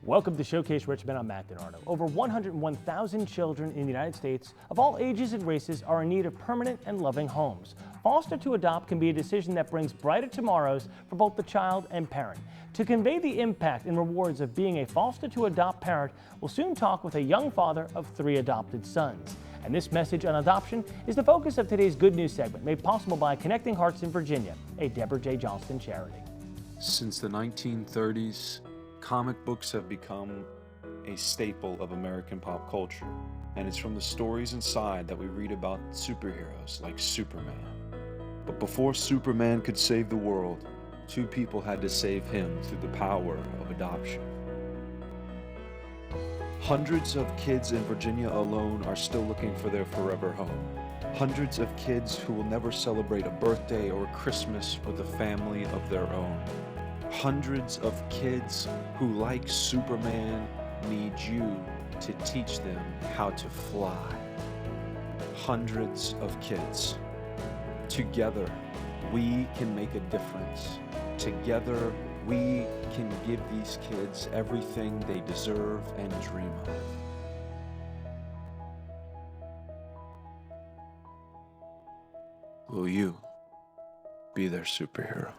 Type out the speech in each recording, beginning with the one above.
Welcome to Showcase Richmond. I'm Matt DiNardo. Over 101,000 children in the United States of all ages and races are in need of permanent and loving homes. Foster to adopt can be a decision that brings brighter tomorrows for both the child and parent. To convey the impact and rewards of being a foster to adopt parent, we'll soon talk with a young father of 3 adopted sons. And this message on adoption is the focus of today's Good News segment, made possible by Connecting Hearts in Virginia, a Deborah J. Johnston charity. Since the 1930s, comic books have become a staple of American pop culture, and it's from the stories inside that we read about superheroes like Superman. But before Superman could save the world, 2 people had to save him through the power of adoption. Hundreds of kids in Virginia alone are still looking for their forever home. Hundreds of kids who will never celebrate a birthday or Christmas with a family of their own. Hundreds of kids who, like Superman, need you to teach them how to fly. Hundreds of kids. Together, we can make a difference. Together, we can give these kids everything they deserve and dream of. Will you be their superhero?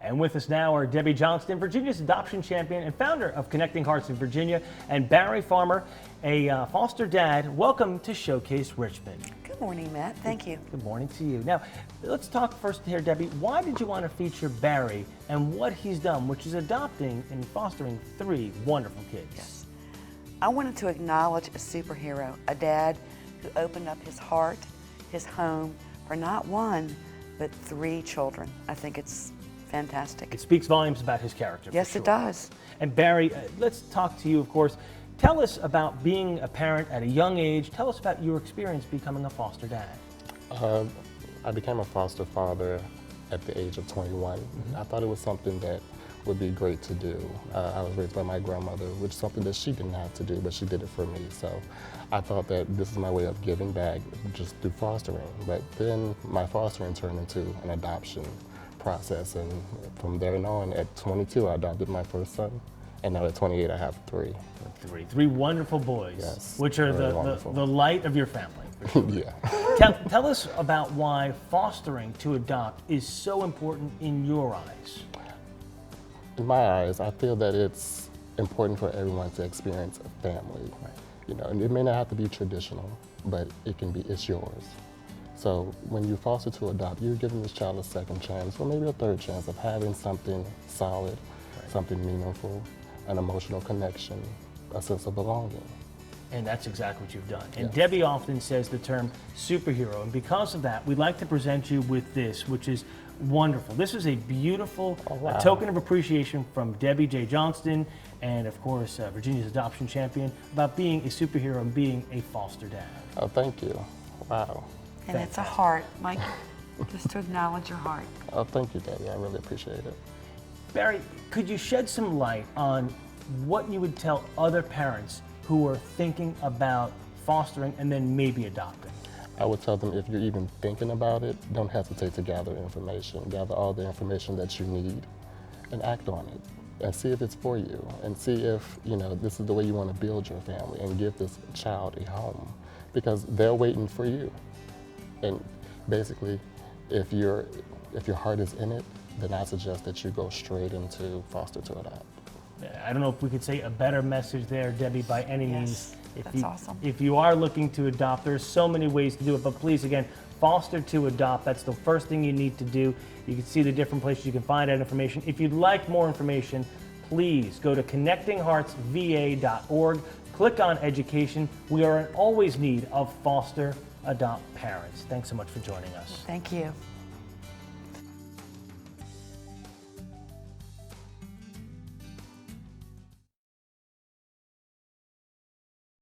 And with us now are Debbie Johnston, Virginia's adoption champion and founder of Connecting Hearts in Virginia, and Barry Farmer, a foster dad. Welcome to Showcase Richmond. Good morning, Matt. Thank you. Good morning to you. Now, let's talk first here, Debbie. Why did you want to feature Barry and what he's done, which is adopting and fostering 3 wonderful kids? Yes. I wanted to acknowledge a superhero, a dad who opened up his heart, his home, for not 1, but 3 children. I think it's fantastic. It speaks volumes about his character. Yes, for sure. It does. And Barry, let's talk to you, of course. Tell us about being a parent at a young age. Tell us about your experience becoming a foster dad. I became a foster father at the age of 21. I thought it was something that would be great to do. I was raised by my grandmother, which is something that she didn't have to do, but she did it for me. So I thought that this is my way of giving back just through fostering. But then my fostering turned into an adoption process, and from there on, at 22, I adopted my first son, and now at 28, I have 3. 3 wonderful boys, yes, which are the light of your family. For sure. Yeah. Tell us about why fostering to adopt is so important in your eyes. In my eyes, I feel that it's important for everyone to experience a family. Right. You know, and it may not have to be traditional, but it's yours. So when you foster to adopt, you're giving this child a second chance, or maybe a third chance of having something solid, something meaningful, an emotional connection, a sense of belonging. And that's exactly what you've done. And Yes. Debbie often says the term superhero, and because of that, we'd like to present you with this, which is wonderful. This is a beautiful token of appreciation from Debbie J. Johnston, and of course, Virginia's adoption champion, about being a superhero and being a foster dad. Oh, thank you. Wow. And it's a heart, Mike, just to acknowledge your heart. Oh, thank you, Debbie. I really appreciate it. Barry, could you shed some light on what you would tell other parents who are thinking about fostering and then maybe adopting? I would tell them, if you're even thinking about it, don't hesitate to gather information. Gather all the information that you need and act on it. And see if it's for you. And see if, this is the way you want to build your family and give this child a home. Because they're waiting for you. And basically, if your heart is in it, then I suggest that you go straight into foster to adopt. I don't know if we could say a better message there, Debbie, by any means. That's awesome. If you are looking to adopt, there's so many ways to do it, but please, again, foster to adopt. That's the first thing you need to do. You can see the different places you can find that information. If you'd like more information, please go to connectingheartsva.org. Click on education. We are in always need of foster adopt parents. Thanks so much for joining us. Thank you.